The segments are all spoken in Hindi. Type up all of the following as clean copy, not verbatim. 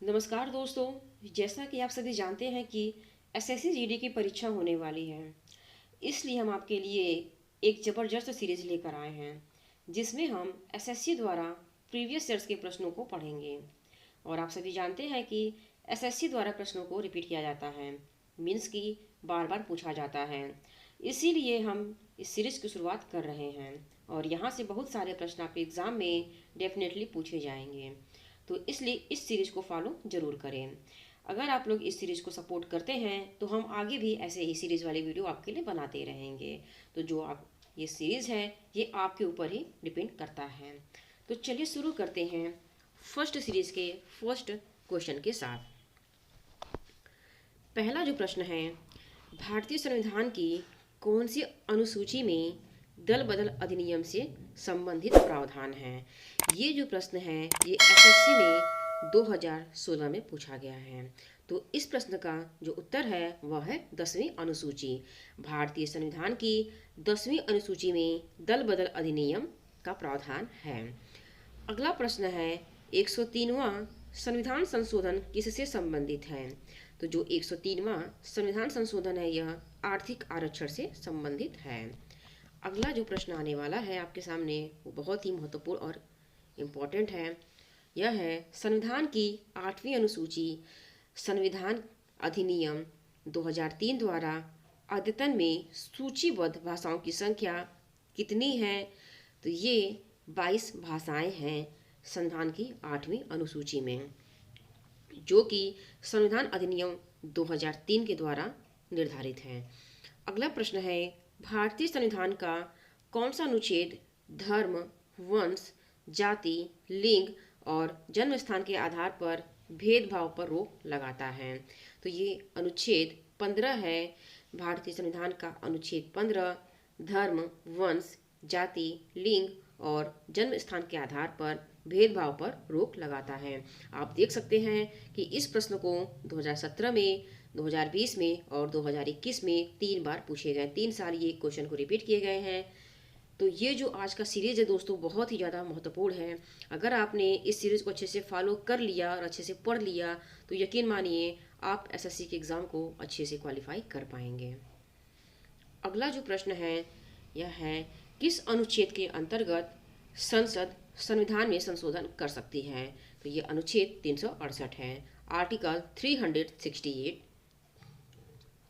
नमस्कार दोस्तों। जैसा कि आप सभी जानते हैं कि एसएससी जीडी की परीक्षा होने वाली है, इसलिए हम आपके लिए एक ज़बरदस्त सीरीज लेकर आए हैं जिसमें हम एसएससी द्वारा प्रीवियस ईयर्स के प्रश्नों को पढ़ेंगे। और आप सभी जानते हैं कि एसएससी द्वारा प्रश्नों को रिपीट किया जाता है, मीन्स कि बार बार पूछा जाता है। इसीलिए हम इस सीरीज की शुरुआत कर रहे हैं और यहाँ से बहुत सारे प्रश्न आपके एग्ज़ाम में डेफिनेटली पूछे जाएंगे। तो इसलिए इस सीरीज को फॉलो ज़रूर करें। अगर आप लोग इस सीरीज को सपोर्ट करते हैं तो हम आगे भी ऐसे ही सीरीज वाली वीडियो आपके लिए बनाते रहेंगे। तो जो आप ये सीरीज है ये आपके ऊपर ही डिपेंड करता है। तो चलिए शुरू करते हैं फर्स्ट सीरीज के फर्स्ट क्वेश्चन के साथ। पहला जो प्रश्न है, भारतीय संविधान की कौन सी अनुसूची में दल बदल अधिनियम से संबंधित प्रावधान है? ये जो प्रश्न है ये एसएससी में 2016 में पूछा गया है। तो इस प्रश्न का जो उत्तर है वह है 10वीं अनुसूची। भारतीय संविधान की 10वीं अनुसूची में दल बदल अधिनियम का प्रावधान है। अगला प्रश्न है, 103वां संविधान संशोधन किससे संबंधित है? तो जो 103वां संविधान संशोधन है यह आर्थिक आरक्षण से संबंधित है। अगला जो प्रश्न आने वाला है आपके सामने वो बहुत ही महत्वपूर्ण और इम्पोर्टेंट है। यह है, संविधान की 8वीं अनुसूची संविधान अधिनियम 2003 द्वारा अद्यतन में सूचीबद्ध भाषाओं की संख्या कितनी है? तो ये 22 भाषाएं हैं संविधान की 8वीं अनुसूची में, जो कि संविधान अधिनियम 2003 के द्वारा निर्धारित है। अगला प्रश्न है, भारतीय संविधान का कौन सा अनुच्छेद धर्म, वंश, जाति, लिंग और जन्म स्थान के आधार पर भेदभाव पर रोक लगाता है? तो ये अनुच्छेद 15 है। भारतीय संविधान का अनुच्छेद 15 धर्म, वंश, जाति, लिंग और जन्म स्थान के आधार पर भेदभाव पर रोक लगाता है। आप देख सकते हैं कि इस प्रश्न को 2017 में, 2020 में और 2021 में 3 बार पूछे गए। 3 साल ये क्वेश्चन को रिपीट किए गए हैं। तो ये जो आज का सीरीज़ है दोस्तों बहुत ही ज़्यादा महत्वपूर्ण है। अगर आपने इस सीरीज़ को अच्छे से फॉलो कर लिया और अच्छे से पढ़ लिया तो यकीन मानिए आप एसएससी के एग्ज़ाम को अच्छे से क्वालिफाई कर पाएंगे। अगला जो प्रश्न है यह है, किस अनुच्छेद के अंतर्गत संसद संविधान में संशोधन कर सकती है? तो ये अनुच्छेद 368 है, आर्टिकल 368।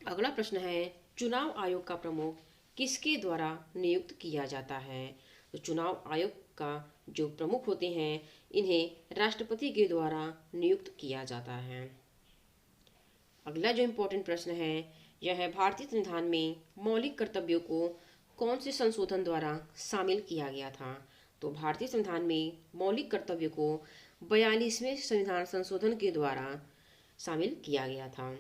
अगला प्रश्न है, चुनाव आयोग का प्रमुख किसके द्वारा नियुक्त किया जाता है? तो चुनाव आयोग का जो प्रमुख होते हैं इन्हें राष्ट्रपति के द्वारा नियुक्त किया जाता है। अगला जो इम्पोर्टेंट प्रश्न है यह है, भारतीय संविधान में मौलिक कर्तव्यों को कौन से संशोधन द्वारा शामिल किया गया था? तो भारतीय संविधान में मौलिक कर्तव्यों को 42वें संविधान संशोधन के द्वारा शामिल किया गया था।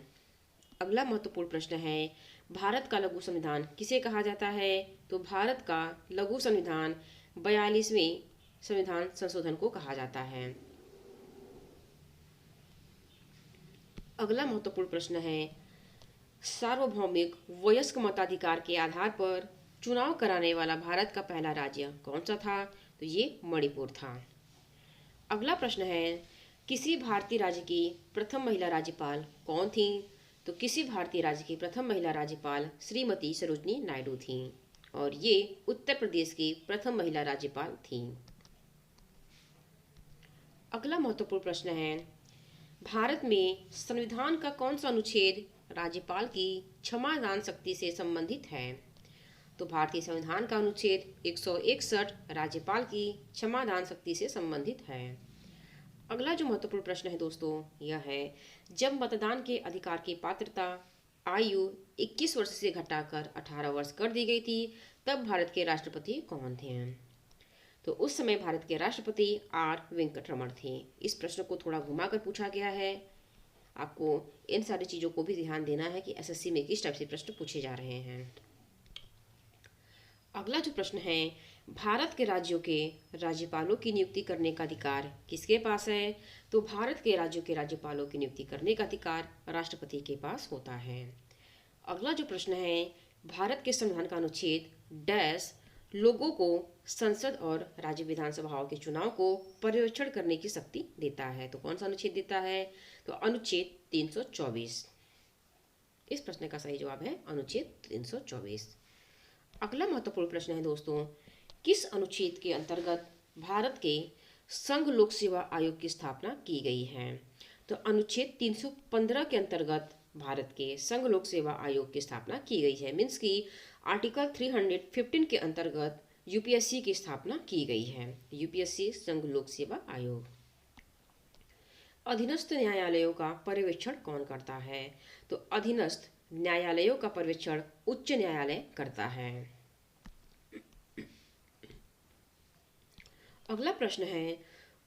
अगला महत्वपूर्ण प्रश्न है, भारत का लघु संविधान किसे कहा जाता है? तो भारत का लघु संविधान 42वें संविधान संशोधन को कहा जाता है। अगला महत्वपूर्ण प्रश्न है, सार्वभौमिक वयस्क मताधिकार के आधार पर चुनाव कराने वाला भारत का पहला राज्य कौन सा था? तो ये मणिपुर था। अगला प्रश्न है, किसी भारतीय राज्य की प्रथम महिला राज्यपाल कौन थी? तो किसी भारतीय राज्य की प्रथम महिला राज्यपाल श्रीमती सरोजनी नायडू थी और ये उत्तर प्रदेश की प्रथम महिला राज्यपाल थी। अगला महत्वपूर्ण प्रश्न है, भारत में संविधान का कौन सा अनुच्छेद राज्यपाल की क्षमादान शक्ति से संबंधित है? तो भारतीय संविधान का अनुच्छेद 161 राज्यपाल की क्षमादान शक्ति से संबंधित है। अगला जो महत्वपूर्ण प्रश्न है दोस्तों यह है, जब मतदान के अधिकार की पात्रता आयु 21 वर्ष से घटाकर 18 वर्ष कर दी गई थी तब भारत के राष्ट्रपति कौन थे? तो उस समय भारत के राष्ट्रपति आर वेंकटरमण थे। इस प्रश्न को थोड़ा घुमाकर पूछा गया है। आपको इन सारी चीज़ों को भी ध्यान देना है कि एसएससी में किस टाइप से प्रश्न पूछे जा रहे हैं। अगला जो प्रश्न है, भारत के राज्यों के राज्यपालों की नियुक्ति करने का अधिकार किसके पास है? तो भारत के राज्यों के राज्यपालों की नियुक्ति करने का अधिकार राष्ट्रपति के पास होता है। अगला जो प्रश्न है, भारत के संविधान का अनुच्छेद डैश लोगों को संसद और राज्य विधानसभाओं के चुनाव को पर्यवेक्षण करने की शक्ति देता है। तो कौन सा अनुच्छेद देता है? तो अनुच्छेद 324। इस प्रश्न का सही जवाब है अनुच्छेद 324। अगला महत्वपूर्ण प्रश्न है दोस्तों, किस अनुच्छेद के अंतर्गत भारत के संघ लोक सेवा आयोग की स्थापना की गई है? तो अनुच्छेद 315 के अंतर्गत भारत के संघ लोक सेवा आयोग की स्थापना की गई है। मीन्स की आर्टिकल 315 के अंतर्गत यूपीएससी की स्थापना की गई है। यूपीएससी संघ लोक सेवा आयोग। अधीनस्थ न्यायालयों का पर्यवेक्षण कौन करता है? तो अधीनस्थ न्यायालयों का पर्यवेक्षण उच्च न्यायालय करता है। अगला प्रश्न है,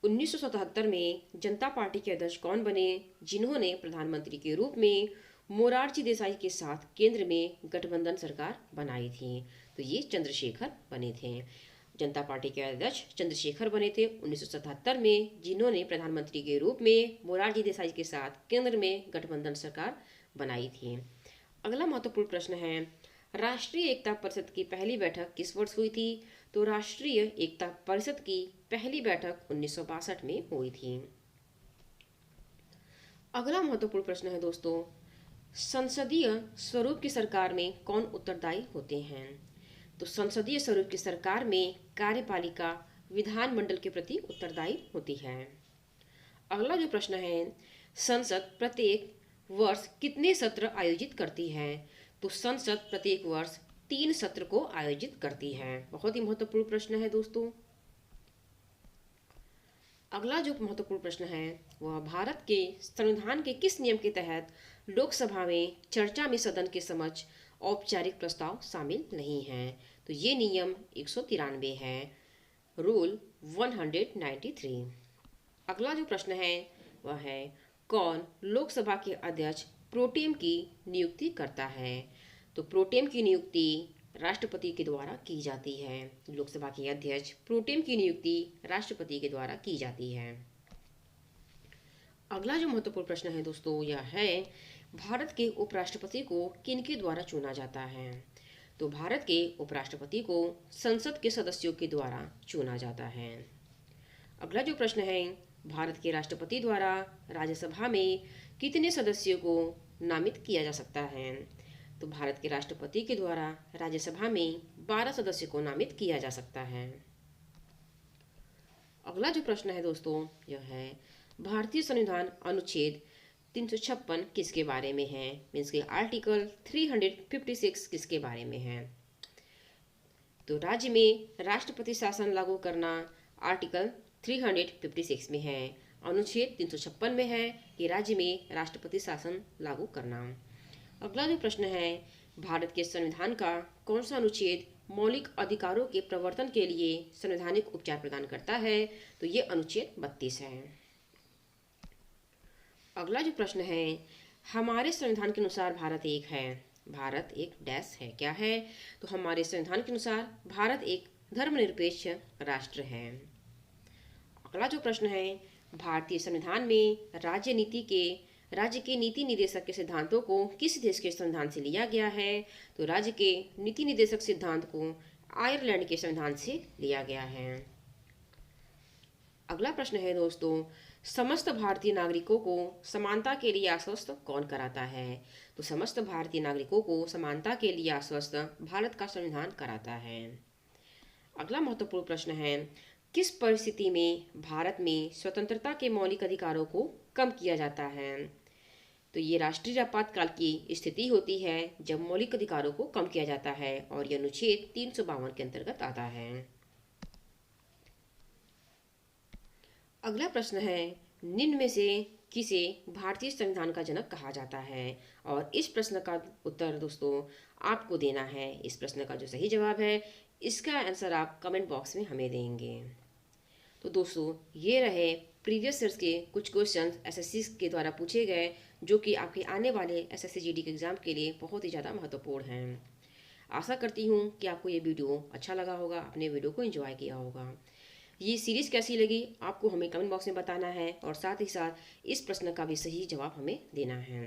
1977 में जनता पार्टी के अध्यक्ष कौन बने जिन्होंने प्रधानमंत्री के रूप में मोरारजी देसाई के साथ केंद्र में गठबंधन सरकार बनाई थी? तो ये चंद्रशेखर बने थे। जनता पार्टी के अध्यक्ष चंद्रशेखर बने थे 1977 में, जिन्होंने प्रधानमंत्री के रूप में मोरारजी देसाई के साथ केंद्र में गठबंधन सरकार बनाई थी। अगला महत्वपूर्ण प्रश्न है, राष्ट्रीय एकता परिषद की पहली बैठक किस वर्ष हुई थी? तो राष्ट्रीय एकता परिषद की पहली बैठक 1962 में हुई थी। अगला महत्वपूर्ण प्रश्न है दोस्तों, संसदीय स्वरूप की सरकार में कौन उत्तरदायी होते हैं? तो संसदीय स्वरूप की सरकार में कार्यपालिका विधानमंडल के प्रति उत्तरदायी होती है। अगला जो प्रश्न है, संसद प्रत्येक वर्ष कितने सत्र आयोजित करती है? तो संसद प्रत्येक वर्ष 3 सत्र को आयोजित करती है। बहुत ही महत्वपूर्ण प्रश्न है दोस्तों। अगला जो महत्वपूर्ण प्रश्न है वह भारत के संविधान के किस नियम के तहत लोकसभा में चर्चा में सदन के समक्ष औपचारिक प्रस्ताव शामिल नहीं है? तो ये नियम 193 है, रूल 193। अगला जो प्रश्न है वह है, कौन लोकसभा के अध्यक्ष प्रोटेम की नियुक्ति करता है? तो प्रोटेम की नियुक्ति राष्ट्रपति के द्वारा की जाती है। लोकसभा के अध्यक्ष प्रोटेम की नियुक्ति राष्ट्रपति के द्वारा की जाती है। अगला जो महत्वपूर्ण प्रश्न है दोस्तों यह है, भारत के उपराष्ट्रपति को किनके द्वारा चुना जाता है? तो भारत के उपराष्ट्रपति को संसद के सदस्यों के द्वारा चुना जाता है। अगला जो प्रश्न है, भारत के राष्ट्रपति द्वारा राज्यसभा में कितने सदस्यों को नामित किया जा सकता है? तो भारत के राष्ट्रपति के द्वारा राज्यसभा में 12 सदस्यों को नामित किया जा सकता है। अगला जो प्रश्न है दोस्तों यह है, भारतीय संविधान अनुच्छेद 356 किसके बारे में है? मीन्स के आर्टिकल 356 किसके बारे में है? तो राज्य में राष्ट्रपति शासन लागू करना आर्टिकल 356 में है। अनुच्छेद 356 में है कि राज्य में राष्ट्रपति शासन लागू करना। अगला जो प्रश्न है, भारत के संविधान का कौन सा अनुच्छेद मौलिक अधिकारों के प्रवर्तन के लिए संवैधानिक उपचार प्रदान करता है? तो ये अनुच्छेद 32 है। अगला जो प्रश्न है, हमारे संविधान के अनुसार भारत एक है। भारत एक डैश है, क्या है? तो हमारे संविधान के अनुसार भारत एक धर्मनिरपेक्ष राष्ट्र है। अगला जो प्रश्न है, भारतीय संविधान में राज्य के नीति निदेशक के सिद्धांतों को किस देश के संविधान से लिया गया है? तो राज्य के नीति निदेशक सिद्धांत को आयरलैंड के संविधान से लिया गया है। अगला प्रश्न है दोस्तों, समस्त भारतीय नागरिकों को समानता के लिए आश्वस्त कौन कराता है? तो समस्त भारतीय नागरिकों को समानता के लिए आश्वस्त भारत का संविधान कराता है। अगला महत्वपूर्ण प्रश्न है, किस परिस्थिति में भारत में स्वतंत्रता के मौलिक अधिकारों को कम किया जाता है? तो ये राष्ट्रीय आपातकाल की स्थिति होती है जब मौलिक अधिकारों को कम किया जाता है और यह अनुच्छेद 352 के अंतर्गत आता है। अगला प्रश्न है, निम्न में से किसे भारतीय संविधान का जनक कहा जाता है? और इस प्रश्न का उत्तर दोस्तों आपको देना है। इस प्रश्न का जो सही जवाब है इसका आंसर आप कमेंट बॉक्स में हमें देंगे। तो दोस्तों ये रहे प्रीवियस ईयर्स के कुछ क्वेश्चन एसएससी के द्वारा पूछे गए जो कि आपके आने वाले एसएससी जीडी के एग्ज़ाम के लिए बहुत ही ज़्यादा महत्वपूर्ण हैं। आशा करती हूँ कि आपको ये वीडियो अच्छा लगा होगा, आपने वीडियो को एंजॉय किया होगा। ये सीरीज़ कैसी लगी आपको हमें कमेंट बॉक्स में बताना है और साथ ही साथ इस प्रश्न का भी सही जवाब हमें देना है।